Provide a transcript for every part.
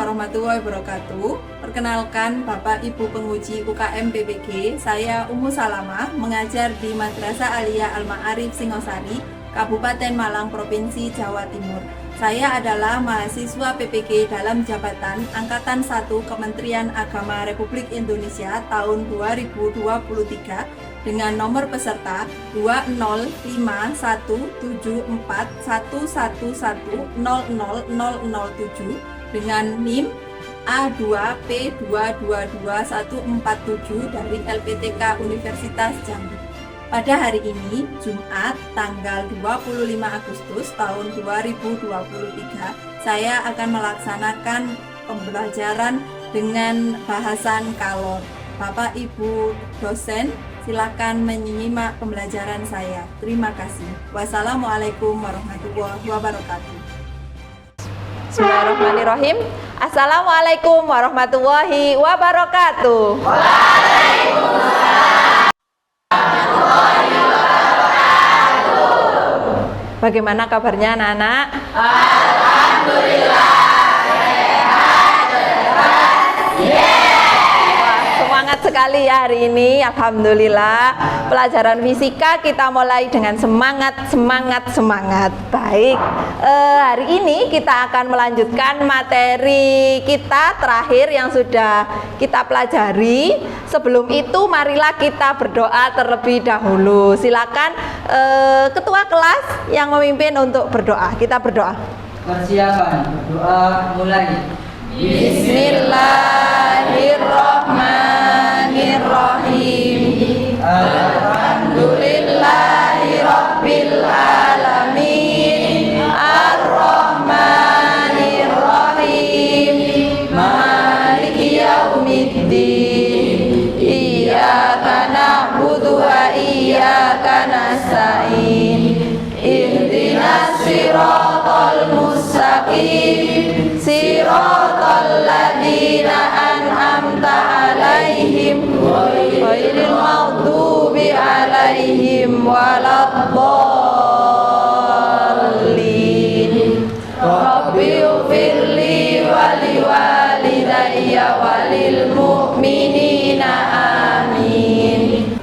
warahmatullahi wabarakatuh. Perkenalkan Bapak Ibu penguji UKM PPG, saya Ummu Salamah, mengajar di Madrasah Aliyah Al-Ma'arif Singosari, Kabupaten Malang, Provinsi Jawa Timur. Saya adalah mahasiswa PPG dalam jabatan Angkatan 1 Kementerian Agama Republik Indonesia tahun 2023 dengan nomor peserta 2051741110007 dengan NIM A2P222147 dari LPTK Universitas Jambi. Pada hari ini, Jumat, tanggal 25 Agustus tahun 2023, saya akan melaksanakan pembelajaran dengan bahasan kalor. Bapak Ibu dosen, silakan menyimak pembelajaran saya. Terima kasih. Wassalamualaikum warahmatullahi wabarakatuh. Bismillahirrahmanirrahim. Assalamualaikum warahmatullahi wabarakatuh. Bagaimana kabarnya anak-anak? Alhamdulillah sehat, Semangat sekali ya hari ini. Alhamdulillah. Pelajaran fisika kita mulai dengan semangat. Baik. Hari ini kita akan melanjutkan materi kita terakhir yang sudah kita pelajari. Sebelum itu marilah kita berdoa terlebih dahulu. Silakan ketua kelas yang memimpin untuk berdoa. Kita berdoa. Persiapan berdoa mulai. Bismillahirrahmanirrahim. Alhamdulillahirabbil alamin. Ar-Rahmanirrahim. Maliki yaumiddin. Iyyaka na'budu wa iyyaka nasta'in. Ihdinas siratal mustaqim. Siratal ladzina an'amta 'alaihim ghairil maghdubi 'alaihim waladdallin. Rabbi ighfirli wa liwalidayya walil mu'minina amin.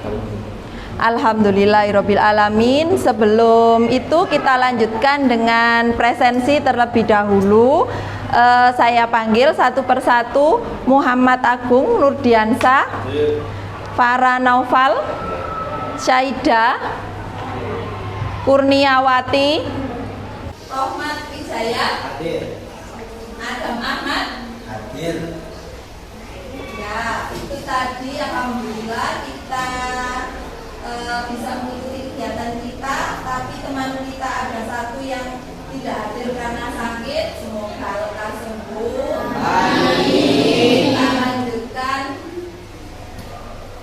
Alhamdulillahirabbil alamin. Sebelum itu kita lanjutkan dengan presensi terlebih dahulu. Saya panggil satu persatu. Muhammad Agung Nurdiansah, Farah Naufal, Syaida, Kurniawati, Rohmat Wijaya, Hadir. Adam Ahmad. Hadir. Ya, itu tadi alhamdulillah kita bisa mengikuti kegiatan kita, tapi teman kita ada satu yang tidak hadir karena sakit. Semoga lekas sembuh. Amin. Kita lanjutkan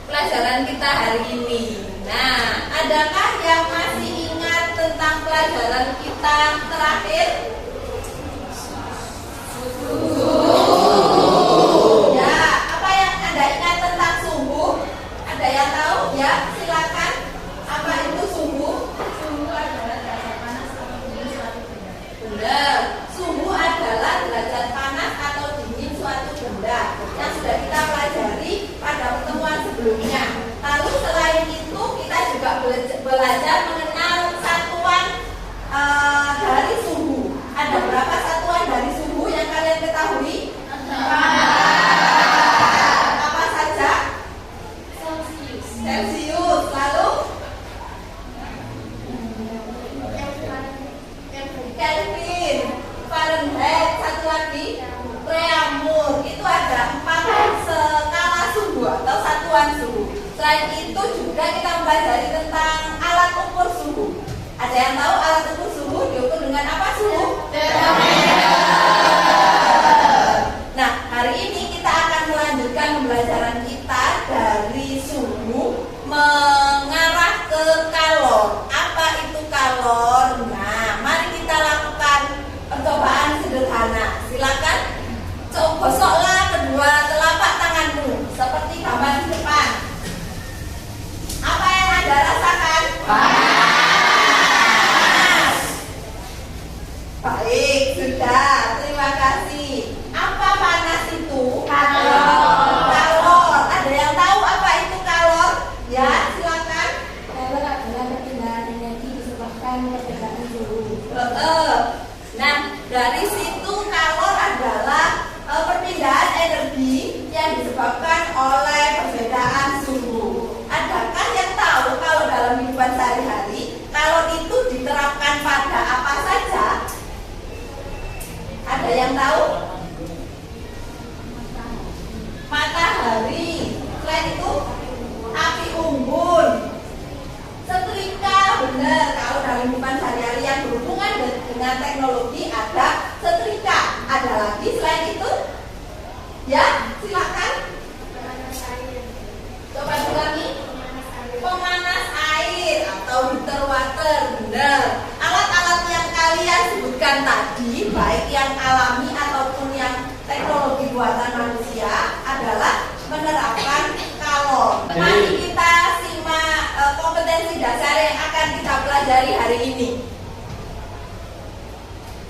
pelajaran kita hari ini. Nah, adakah yang masih ingat tentang pelajaran kita terakhir? Ya, apa yang Anda ingat tentang suhu? Ada yang tahu? Ya, silakan. Apa itu suhu? Suhu adalah derajat panas atau dingin suatu benda. Benar. Suhu adalah derajat panas atau dingin suatu benda yang sudah kita pelajari pada pertemuan sebelumnya. Lalu selain itu kita juga belajar mengenal satuan dari suhu. Ada berapa satuan dari suhu yang kalian ketahui? Apa saja? Celsius. Lalu Kelvin, Fahrenheit, satu lagi Reaumur. Itu ada 4 skala suhu atau satuan suhu. Selain itu juga kita mempelajari tentang alat ukur suhu. Ada yang tahu alat ukur suhu diukur dengan apa suhu? Nah, hari ini kita akan melanjutkan pembelajaran kita dari suhu mengarah ke kalor. Apa itu kalor? Nah, mari kita lakukan percobaan sederhana. Silakan gosoklah kedua telapak tanganmu seperti gambar di depan. Apa yang Anda rasakan? Panas. Baik, sudah. Terima kasih. Apa panas? dengan teknologi, ada setrika. Ada lagi selain itu? Ya, silakan. Coba ulangi. Pemanas air atau heater water. Benar. Alat-alat yang kalian sebutkan tadi, baik yang alami ataupun yang teknologi buatan manusia, adalah menerapkan kalor. Mari kita simak kompetensi dasar yang akan kita pelajari hari ini.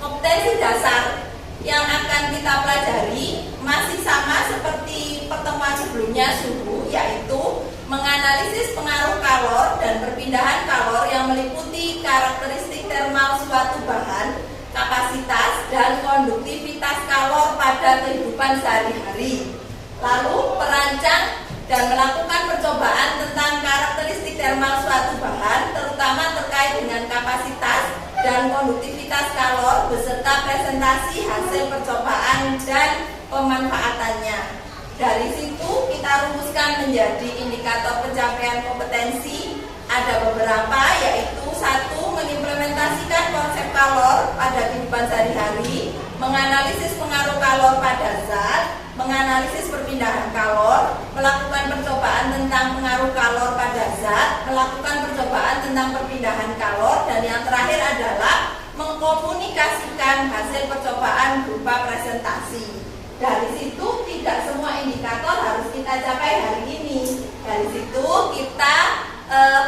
Kompetensi dasar yang akan kita pelajari masih sama seperti pertemuan sebelumnya, suhu, yaitu menganalisis pengaruh kalor dan perpindahan kalor yang meliputi karakteristik termal suatu bahan, kapasitas dan konduktivitas kalor pada kehidupan sehari-hari. Lalu perancang dan melakukan percobaan tentang karakteristik termal suatu bahan, terutama terkait dengan kapasitas dan konduktivitas kalor beserta presentasi hasil percobaan dan pemanfaatannya. Dari situ kita rumuskan menjadi indikator pencapaian kompetensi. Ada beberapa, yaitu 1. Mengimplementasikan konsep kalor pada kehidupan sehari-hari, menganalisis pengaruh kalor pada zat, menganalisis perpindahan kalor, melakukan percobaan tentang pengaruh kalor pada zat, melakukan percobaan tentang perpindahan kalor, dan yang terakhir adalah mengkomunikasikan hasil percobaan berupa presentasi. Dari situ tidak semua indikator harus kita capai hari ini. Dari situ kita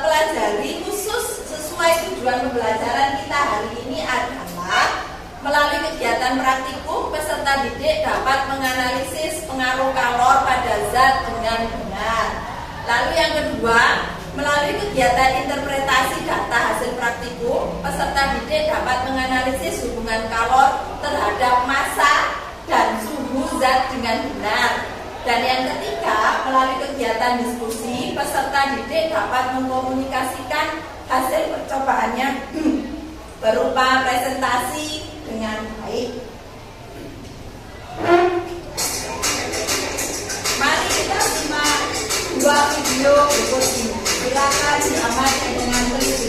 pelajari khusus sesuai tujuan pembelajaran kita hari ini adalah melalui kegiatan praktikum, peserta didik dapat menganalisis pengaruh kalor pada zat dengan benar. Lalu yang kedua, melalui kegiatan interpretasi data hasil praktikum, peserta didik dapat menganalisis hubungan kalor terhadap massa dan suhu zat dengan benar. Dan yang ketiga, melalui kegiatan diskusi, peserta didik dapat mengkomunikasikan hasil percobaannya berupa presentasi dengan baik. Mari kita simak 2 video berikut ini. Silakan diamati dengan teliti.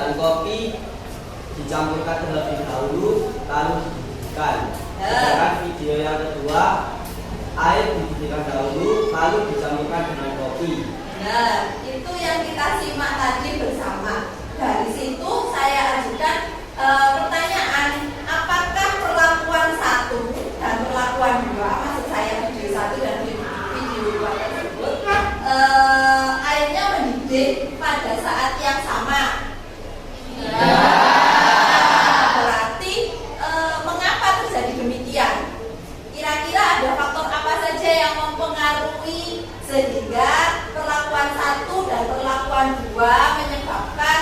dan kopi dicampurkan terlebih dahulu lalu dididihkan. Sedangkan video yang kedua, air dididihkan dahulu lalu dicampurkan dengan kopi. Nah, itu yang kita simak tadi bersama. Dari situ saya ajukan pertanyaan, apakah perlakuan 1 dan perlakuan 2, maksud saya video 1 dan video 2 tersebut, airnya mendidih pada saat yang sama? Berarti mengapa terjadi demikian? Kira-kira ada faktor apa saja yang mempengaruhi sehingga perlakuan 1 dan perlakuan 2 menyebabkan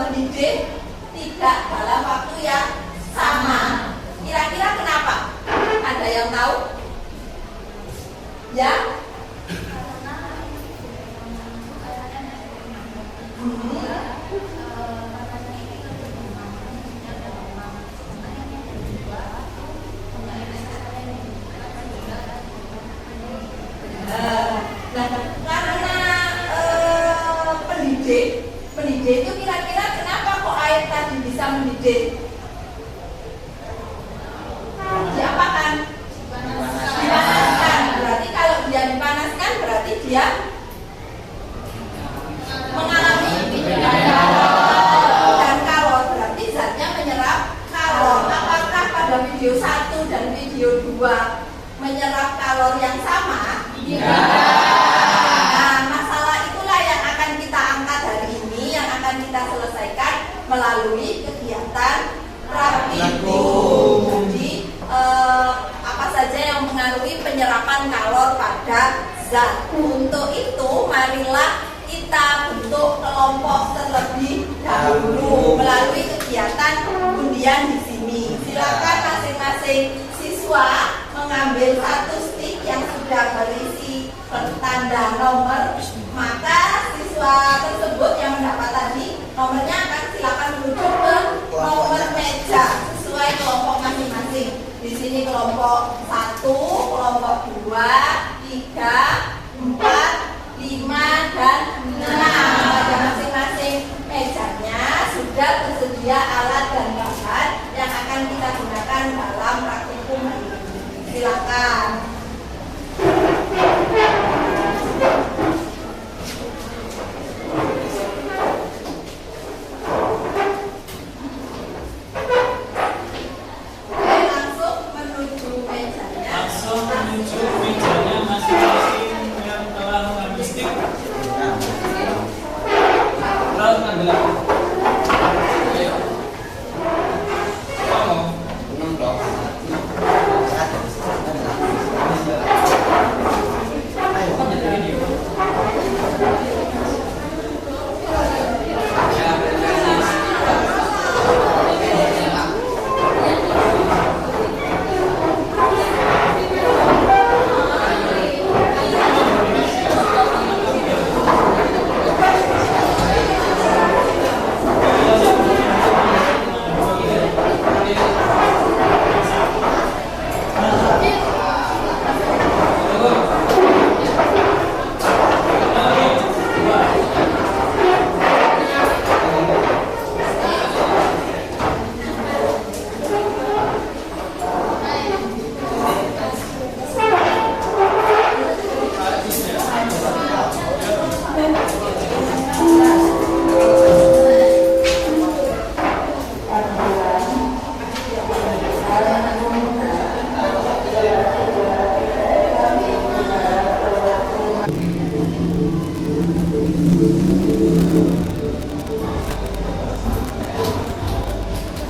mendidih tidak dalam waktu yang sama? Kira-kira kenapa? Ada yang tahu? Ya? Nah, karena pendidih itu kira-kira kenapa kok air tadi bisa mendidih? Diapakan? Dipanaskan. Berarti kalau dia dipanaskan berarti dia mengalami dan kalor, berarti zatnya menyerap kalor. Apakah pada video 1 dan video 2 menyerap kalor yang sama? Nah, masalah itulah yang akan kita angkat hari ini, yang akan kita selesaikan melalui kegiatan praktikum. Jadi apa saja yang mempengaruhi penyerapan kalor pada zat. Untuk itu, marilah kita bentuk kelompok terlebih dahulu melalui kegiatan undian di sini. Silakan masing-masing siswa mengambil 1 stick yang sudah berisi tanda nomor, maka siswa tersebut yang mendapat tadi nomornya akan silakan menuju ke nomor meja sesuai kelompok masing-masing. Di sini kelompok 1, kelompok 2, 3, 4, 5 dan 6. Pada masing-masing mejanya sudah tersedia alat dan bahan yang akan kita gunakan dalam praktikum hari ini. Silakan. Langsung menuju mejanya masing-masing yang telah mengambil stick. Lalu mengambil apa? Ayo.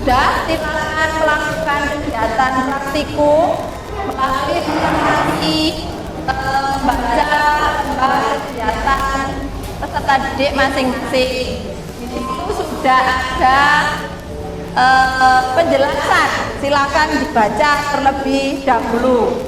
Sudah silakan melakukan kegiatan praktikum melalui informasi baca kegiatan peserta didik masing-masing. Di situ sudah ada penjelasan, silakan dibaca terlebih dahulu.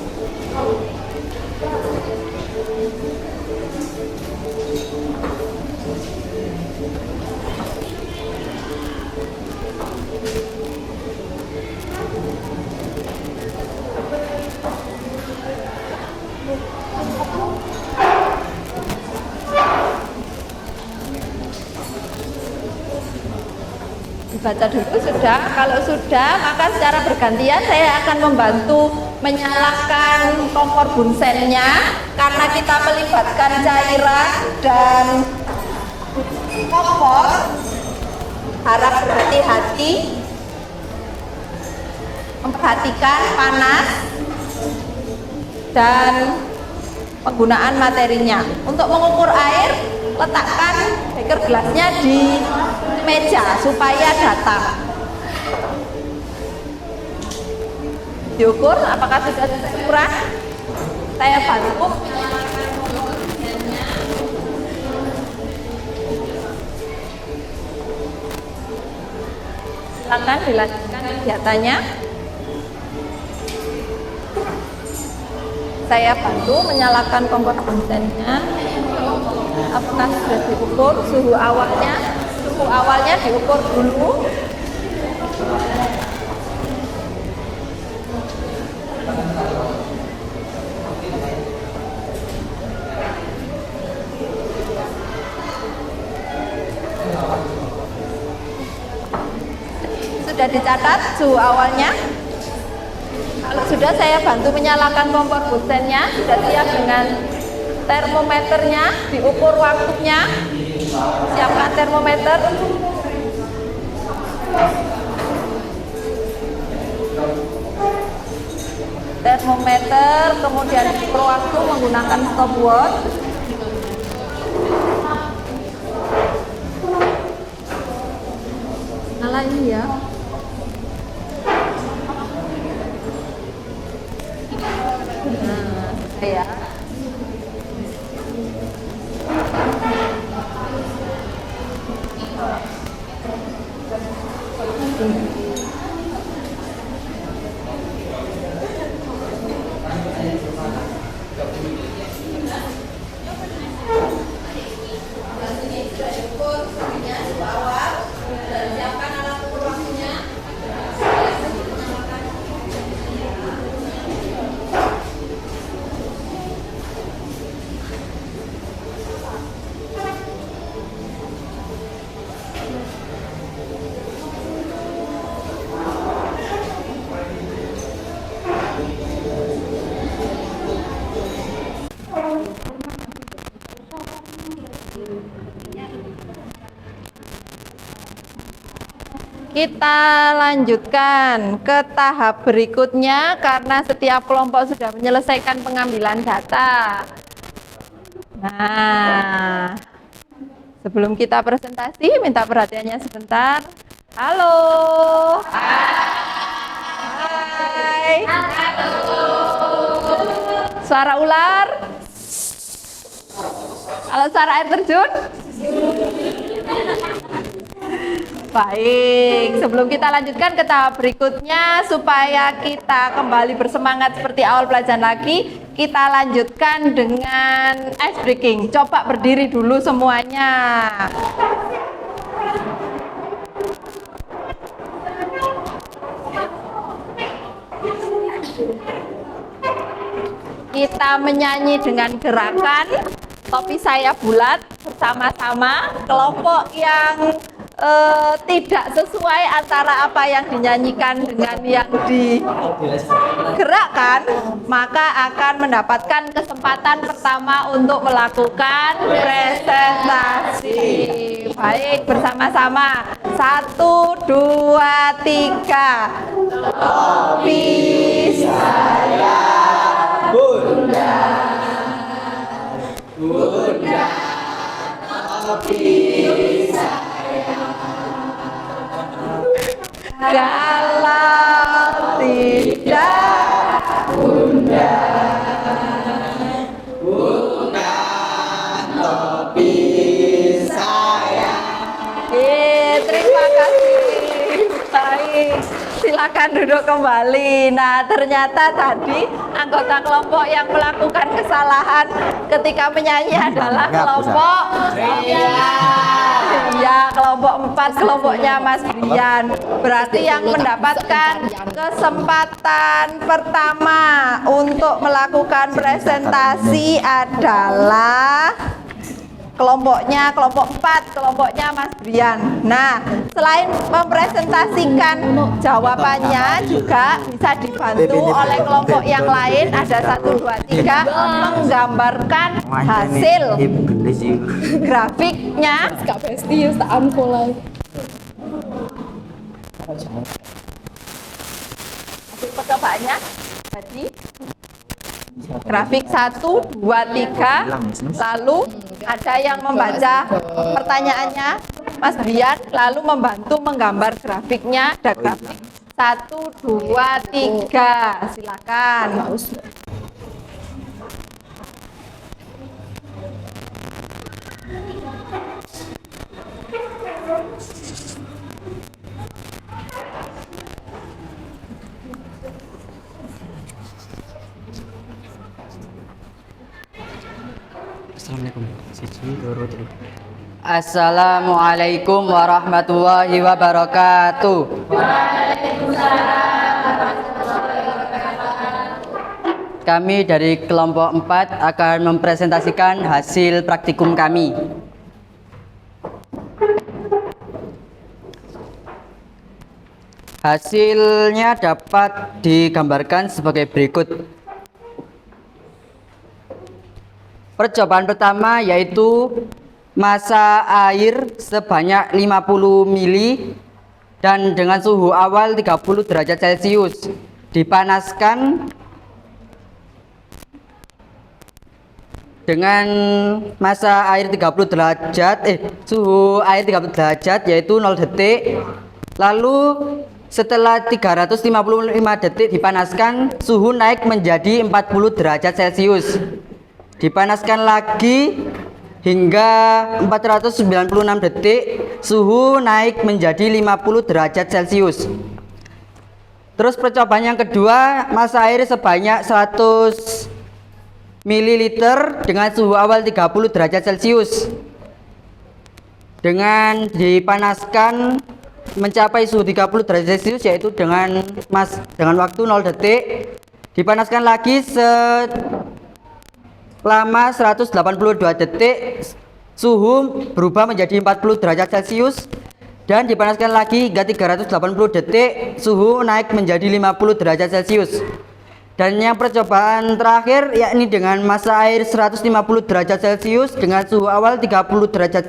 Baca dulu sudah. Kalau sudah, maka secara bergantian saya akan membantu menyalakan kompor bunsennya karena kita melibatkan cairan dan kompor. Harap berhati-hati, memperhatikan panas dan penggunaan materinya. Untuk mengukur air, letakkan beker gelasnya di meja supaya datar. Diukur apakah sudah sesuai ukuran. Saya bantu. Silakan dilanjutkan kegiatannya. Saya bantu menyalakan kompor bunsennya. Apakah sudah diukur suhu awalnya? Suhu awalnya diukur dulu. Sudah dicatat suhu awalnya. Kalau sudah, saya bantu menyalakan kompor bunsennya. Sudah siap dengan termometernya, diukur waktunya. Siapkan termometer. Termometer, kemudian diukur waktu menggunakan stopwatch. Nyalain ya. Nah, saya Kita lanjutkan ke tahap berikutnya karena setiap kelompok sudah menyelesaikan pengambilan data. Nah, sebelum kita presentasi, minta perhatiannya sebentar. Halo. Hai. Halo. Suara ular. Kalau suara air terjun. Baik, sebelum kita lanjutkan ke tahap berikutnya, supaya kita kembali bersemangat seperti awal pelajaran lagi, kita lanjutkan dengan ice breaking. Coba berdiri dulu semuanya. Kita menyanyi dengan gerakan topi saya bulat bersama-sama. Kelompok yang tidak sesuai antara apa yang dinyanyikan dengan yang digerakkan, maka akan mendapatkan kesempatan pertama untuk melakukan presentasi. Baik, bersama-sama. 1, 2, 3. Topi saya bunda, bunda, topi saya. Kalau tidak bunda, bukan topi saya. Terima kasih. Baik, silakan duduk kembali. Nah, ternyata tadi anggota kelompok yang melakukan kesalahan ketika menyanyi adalah kelompok ya, kelompok 4, kelompoknya Mas Brian. Berarti yang mendapatkan kesempatan pertama untuk melakukan presentasi adalah kelompoknya kelompok 4. kelompoknya Mas Brian. Nah, selain mempresentasikan jawabannya juga bisa dibantu oleh kelompok yang lain. Ada 1, 2, 3 menggambarkan hasil grafiknya. Kak Besti tak unfollow. Hasil percobaannya jadi grafik 1, 2, 3. Lalu ada yang membaca pertanyaannya Mas Brian, lalu membantu menggambar grafiknya. Ada grafik 1, 2, 3. Silakan. Assalamualaikum warahmatullahi wabarakatuh. Kami dari kelompok 4 akan mempresentasikan hasil praktikum kami. Hasilnya dapat digambarkan sebagai berikut. Percobaan pertama yaitu massa air sebanyak 50 mili dan dengan suhu awal 30 derajat Celcius. Dipanaskan dengan massa air 30 derajat suhu air 30 derajat yaitu 0 detik. Lalu setelah 355 detik dipanaskan, suhu naik menjadi 40 derajat Celcius. Dipanaskan lagi hingga 496 detik, suhu naik menjadi 50 derajat Celcius. Terus percobaan yang kedua, massa air sebanyak 100 ml dengan suhu awal 30 derajat Celcius. Dengan dipanaskan mencapai suhu 30 derajat Celcius yaitu dengan waktu 0 detik. Dipanaskan lagi selama 182 detik, suhu berubah menjadi 40 derajat Celcius dan dipanaskan lagi hingga 380 detik, suhu naik menjadi 50 derajat Celcius. Dan yang percobaan terakhir yakni dengan massa air 150 derajat Celcius dengan suhu awal 30 derajat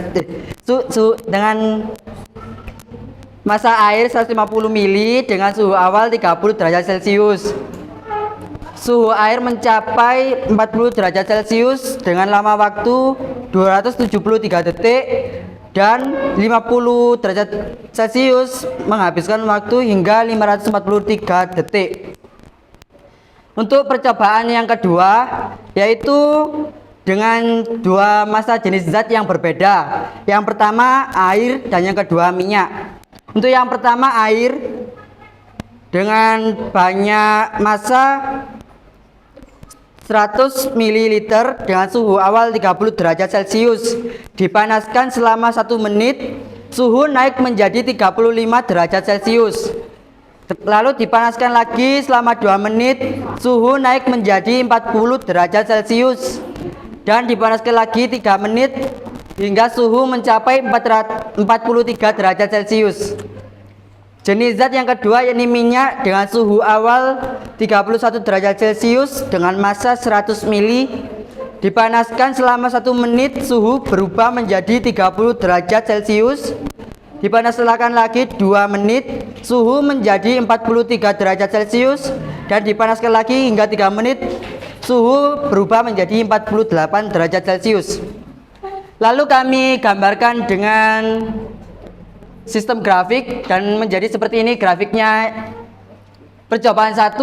dengan massa air 150 mili dengan suhu awal 30 derajat Celcius. Suhu air mencapai 40 derajat Celcius dengan lama waktu 273 detik dan 50 derajat Celcius menghabiskan waktu hingga 543 detik. Untuk percobaan yang kedua yaitu dengan dua massa jenis zat yang berbeda. Yang pertama air dan yang kedua minyak. Untuk yang pertama air dengan banyak massa 100 ml dengan suhu awal 30 derajat Celcius. Dipanaskan selama 1 menit, suhu naik menjadi 35 derajat Celcius. Lalu dipanaskan lagi selama 2 menit, suhu naik menjadi 40 derajat Celcius. Dan dipanaskan lagi 3 menit hingga suhu mencapai 43 derajat Celcius. Jenis zat yang kedua yakni minyak dengan suhu awal 31 derajat Celcius dengan massa 100 mili. Dipanaskan selama 1 menit, suhu berubah menjadi 30 derajat Celcius. Dipanaskan lagi 2 menit, suhu menjadi 43 derajat Celcius. Dan dipanaskan lagi hingga 3 menit, suhu berubah menjadi 48 derajat Celcius. Lalu kami gambarkan dengan sistem grafik dan menjadi seperti ini grafiknya. Percobaan 1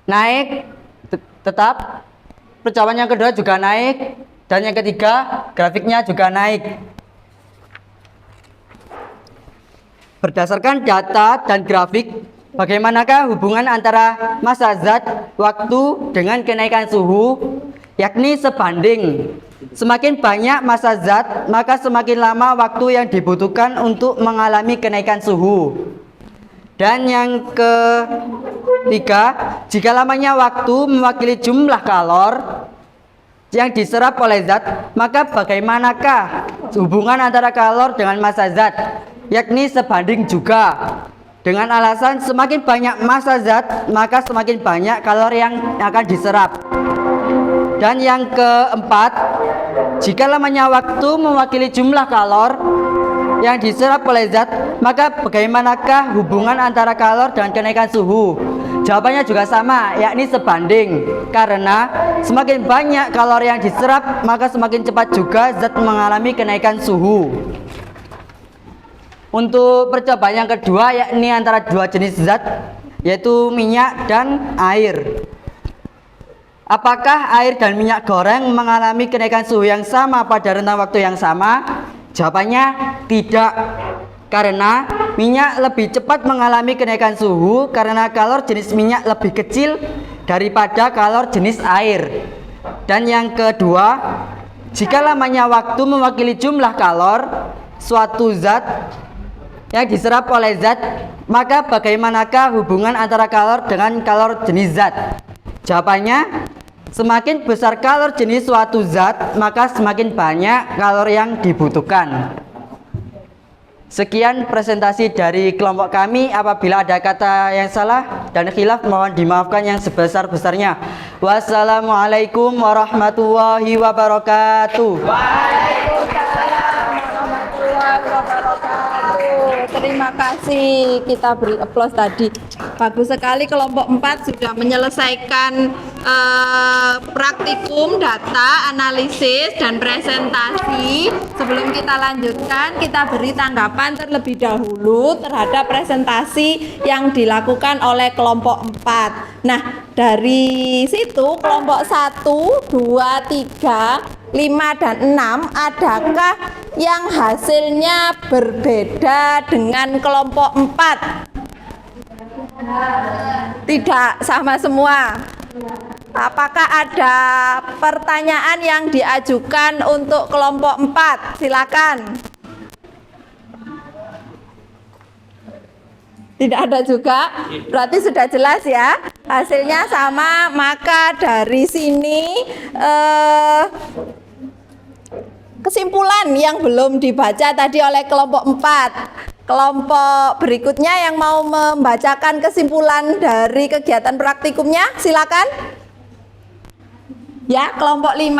naik tetap, percobaan yang kedua juga naik, dan yang ketiga grafiknya juga naik. Berdasarkan data dan grafik, bagaimanakah hubungan antara massa zat, waktu dengan kenaikan suhu, yakni sebanding. Semakin banyak massa zat, maka semakin lama waktu yang dibutuhkan untuk mengalami kenaikan suhu. Dan yang ketiga, jika lamanya waktu mewakili jumlah kalor, yang diserap oleh zat, maka bagaimanakah hubungan antara kalor dengan massa zat? Yakni sebanding juga. Dengan alasan semakin banyak massa zat, maka semakin banyak kalor yang akan diserap. Dan yang keempat, jika lamanya waktu mewakili jumlah kalor yang diserap oleh zat, maka bagaimanakah hubungan antara kalor dan kenaikan suhu? Jawabannya juga sama, yakni sebanding. Karena semakin banyak kalor yang diserap, maka semakin cepat juga zat mengalami kenaikan suhu. Untuk percobaan yang kedua, yakni antara dua jenis zat, yaitu minyak dan air. Apakah air dan minyak goreng mengalami kenaikan suhu yang sama pada rentang waktu yang sama? Jawabannya tidak. Karena minyak lebih cepat mengalami kenaikan suhu karena kalor jenis minyak lebih kecil daripada kalor jenis air. Dan yang kedua, jika lamanya waktu mewakili jumlah kalor suatu zat yang diserap oleh zat, maka bagaimanakah hubungan antara kalor dengan kalor jenis zat? Jawabannya, semakin besar kalor jenis suatu zat, maka semakin banyak kalor yang dibutuhkan. Sekian presentasi dari kelompok kami. Apabila ada kata yang salah dan khilaf, mohon dimaafkan yang sebesar-besarnya. Wassalamualaikum warahmatullahi wabarakatuh. Waalaikumsalam warahmatullahi wabarakatuh. Terima kasih, kita beri aplaus tadi. Bagus sekali kelompok 4 sudah menyelesaikan praktikum, data, analisis, dan presentasi. Sebelum kita lanjutkan, kita beri tanggapan terlebih dahulu terhadap presentasi yang dilakukan oleh kelompok 4. Nah, dari situ kelompok 1, 2, 3, 5, dan 6, adakah yang hasilnya berbeda dengan kelompok 4? Tidak, sama semua. Apakah ada pertanyaan yang diajukan untuk kelompok 4? Silakan. Tidak ada juga. Berarti sudah jelas ya. Hasilnya sama, maka dari sini kesimpulan yang belum dibaca tadi oleh kelompok 4. Kelompok berikutnya yang mau membacakan kesimpulan dari kegiatan praktikumnya, silakan. Ya, kelompok 5.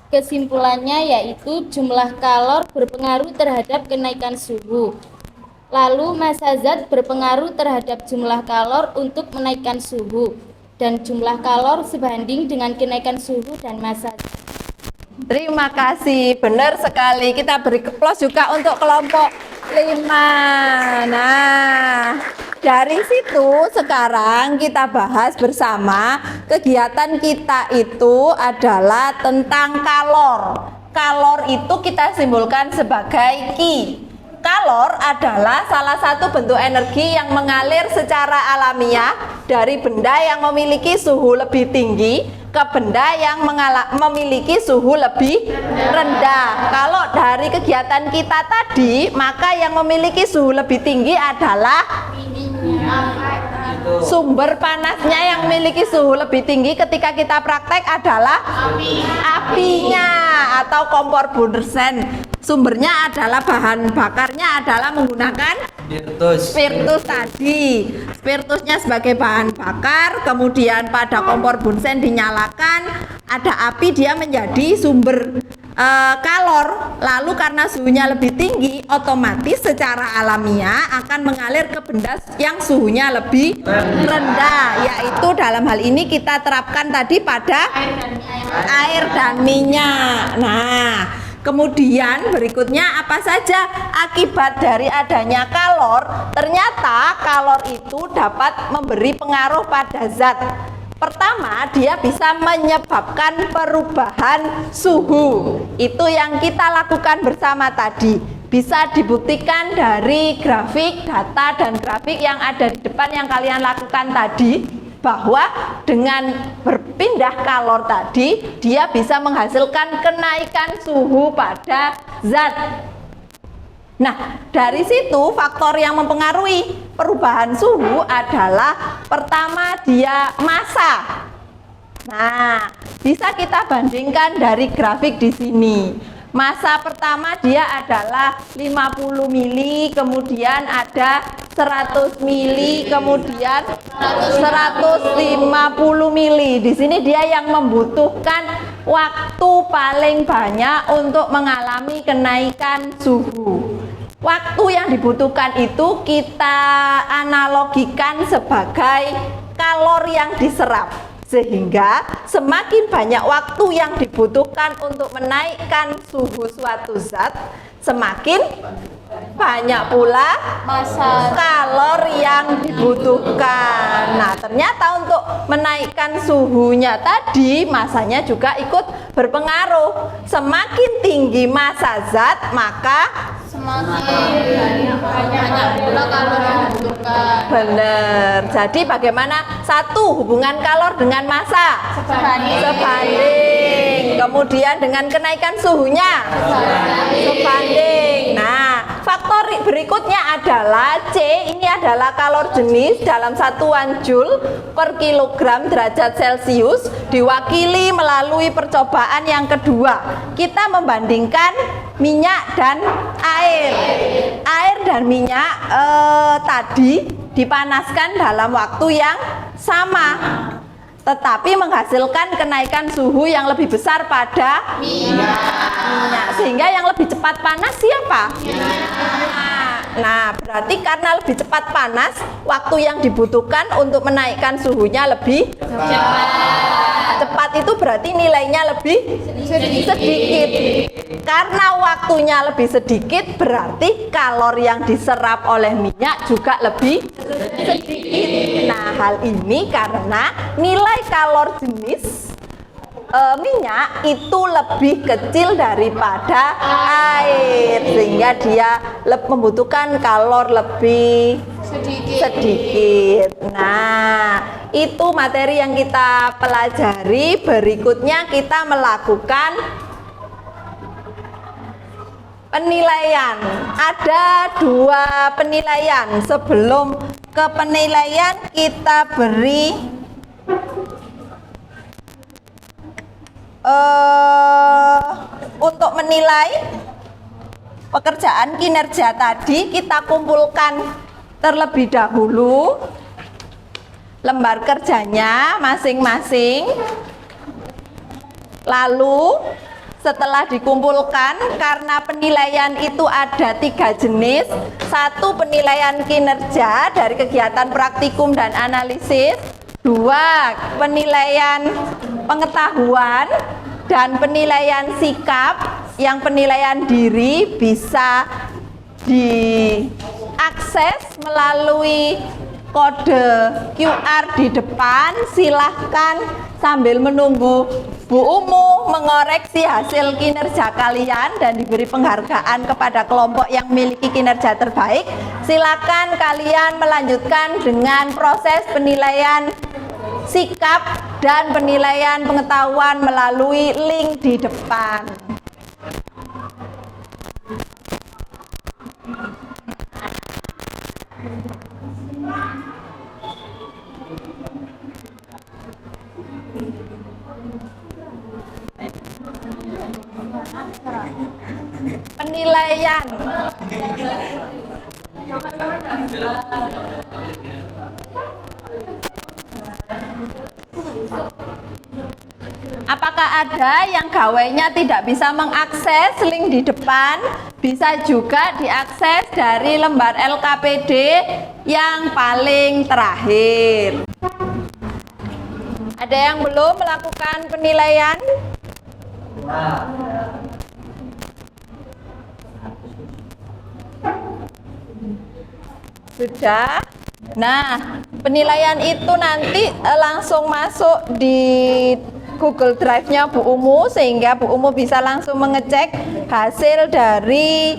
Kesimpulannya yaitu jumlah kalor berpengaruh terhadap kenaikan suhu. Lalu massa zat berpengaruh terhadap jumlah kalor untuk menaikkan suhu. Dan jumlah kalor sebanding dengan kenaikan suhu dan massa zat. Terima kasih, benar sekali. Kita beri aplaus juga untuk kelompok 5. Nah, dari situ sekarang kita bahas bersama. Kegiatan kita itu adalah tentang kalor. Kalor itu kita simbolkan sebagai Ki. Kalor adalah salah satu bentuk energi yang mengalir secara alamiah dari benda yang memiliki suhu lebih tinggi ke benda yang memiliki suhu lebih rendah. Kalau dari kegiatan kita tadi, maka yang memiliki suhu lebih tinggi adalah sumber panasnya. Yang memiliki suhu lebih tinggi ketika kita praktek adalah apinya atau kompor Bunsen. Sumbernya adalah bahan bakarnya adalah menggunakan spiritus tadi. Spiritusnya sebagai bahan bakar, kemudian pada kompor Bunsen dinyalakan, ada api, dia menjadi sumber kalor. Lalu karena suhunya lebih tinggi, otomatis secara alamiah akan mengalir ke benda yang suhunya lebih rendah, yaitu dalam hal ini kita terapkan tadi pada air dan minyak. Nah, kemudian berikutnya apa saja akibat dari adanya kalor? Ternyata kalor itu dapat memberi pengaruh pada zat. Pertama, dia bisa menyebabkan perubahan suhu. Itu yang kita lakukan bersama tadi. Bisa dibuktikan dari grafik, data, dan grafik yang ada di depan yang kalian lakukan tadi, bahwa dengan berpindah kalor tadi, dia bisa menghasilkan kenaikan suhu pada zat. Nah, dari situ faktor yang mempengaruhi perubahan suhu adalah pertama dia massa. Nah, bisa kita bandingkan dari grafik di sini. Masa pertama dia adalah 50 mili, kemudian ada 100 mili, kemudian 150 mili. Di sini dia yang membutuhkan waktu paling banyak untuk mengalami kenaikan suhu. Waktu yang dibutuhkan itu kita analogikan sebagai kalori yang diserap. Sehingga semakin banyak waktu yang dibutuhkan untuk menaikkan suhu suatu zat, semakin banyak pula Masa kalori yang dibutuhkan. Nah, ternyata untuk menaikkan suhunya tadi masanya juga ikut berpengaruh. Semakin tinggi massa zat, maka semakin banyak pula kalori yang dibutuhkan. benar. Jadi bagaimana satu hubungan kalor dengan massa? Sebanding. Kemudian dengan kenaikan suhunya? Sebanding. Nah, faktor berikutnya adalah C. Ini adalah kalor jenis dalam satuan Joule per kilogram derajat Celcius, diwakili melalui percobaan yang kedua. Kita membandingkan minyak dan air. Air dan minyak tadi dipanaskan dalam waktu yang sama, tetapi menghasilkan kenaikan suhu yang lebih besar pada minyak. Sehingga yang lebih cepat panas siapa? Nah, berarti karena lebih cepat panas, waktu yang dibutuhkan untuk menaikkan suhunya lebih cepat. Itu berarti nilainya lebih sedikit. Karena waktunya lebih sedikit, berarti kalori yang diserap oleh minyak juga lebih sedikit. Nah, hal ini karena nilai kalor jenis minyak itu lebih kecil daripada air, sehingga dia membutuhkan kalor lebih sedikit. Nah, itu materi yang kita pelajari. Berikutnya kita melakukan penilaian. Ada 2 penilaian. Sebelum ke penilaian kita beri untuk menilai pekerjaan kinerja tadi, kita kumpulkan terlebih dahulu lembar kerjanya masing-masing. Lalu setelah dikumpulkan, karena penilaian itu ada 3 jenis. 1 penilaian kinerja dari kegiatan praktikum dan analisis, 2 penilaian pengetahuan, dan penilaian sikap. Yang penilaian diri bisa diakses melalui kode QR di depan. Silahkan sambil menunggu Bu Umu mengoreksi hasil kinerja kalian dan diberi penghargaan kepada kelompok yang memiliki kinerja terbaik. Silakan kalian melanjutkan dengan proses penilaian sikap dan penilaian pengetahuan melalui link di depan. Penilaian. Apakah ada yang gawainya tidak bisa mengakses link di depan? Bisa juga diakses dari lembar LKPD yang paling terakhir. Ada yang belum melakukan penilaian? Sudah. Nah, penilaian itu nanti langsung masuk di Google Drive-nya Bu Umu, sehingga Bu Umu bisa langsung mengecek hasil dari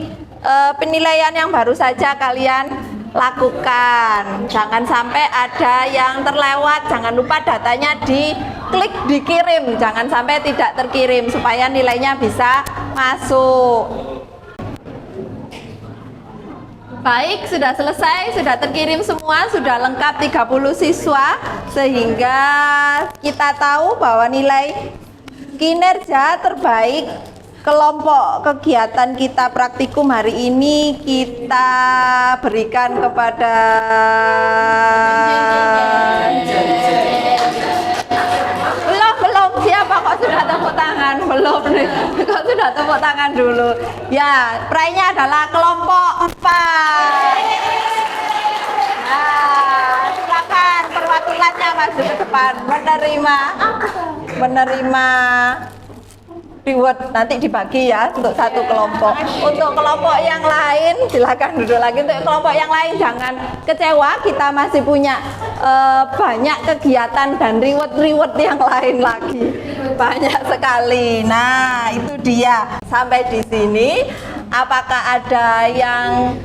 penilaian yang baru saja kalian lakukan. Jangan sampai ada yang terlewat. Jangan lupa datanya diklik dikirim. Jangan sampai tidak terkirim supaya nilainya bisa masuk. Baik, sudah selesai, sudah terkirim semua, sudah lengkap 30 siswa, sehingga kita tahu bahwa nilai kinerja terbaik kelompok kegiatan kita praktikum hari ini kita berikan kepada belum siapa kok sudah tepuk tangan belum nih kok sudah tepuk tangan dulu ya, praise-nya adalah kelompok 4. Nah, silakan perwakilannya maju ke depan menerima reward, nanti dibagi ya untuk satu kelompok. Untuk kelompok yang lain silakan duduk lagi. Untuk kelompok yang lain jangan kecewa, kita masih punya banyak kegiatan dan reward yang lain lagi, banyak sekali. Nah, itu dia. Sampai di sini apakah ada yang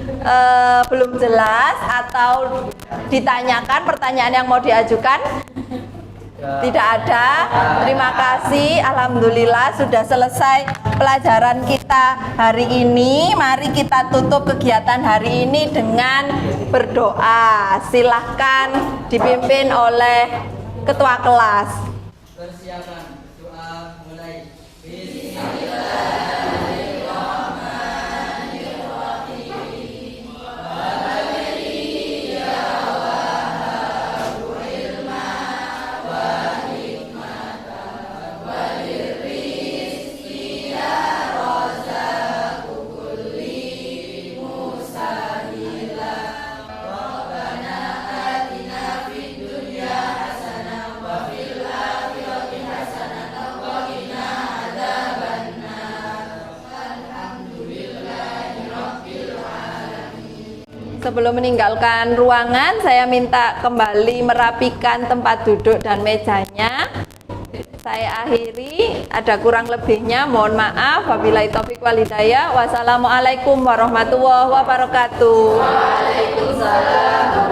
belum jelas atau ditanyakan, pertanyaan yang mau diajukan? Tidak ada. Terima kasih. Alhamdulillah sudah selesai pelajaran kita hari ini. Mari kita tutup kegiatan hari ini dengan berdoa. Silahkan dipimpin oleh ketua kelas. Persiapan doa mulai. Sebelum meninggalkan ruangan, saya minta kembali merapikan tempat duduk dan mejanya. Saya akhiri, ada kurang lebihnya, mohon maaf. Wabillahi taufiq wal hidayah. Wassalamualaikum warahmatullahi wabarakatuh. Waalaikumsalam.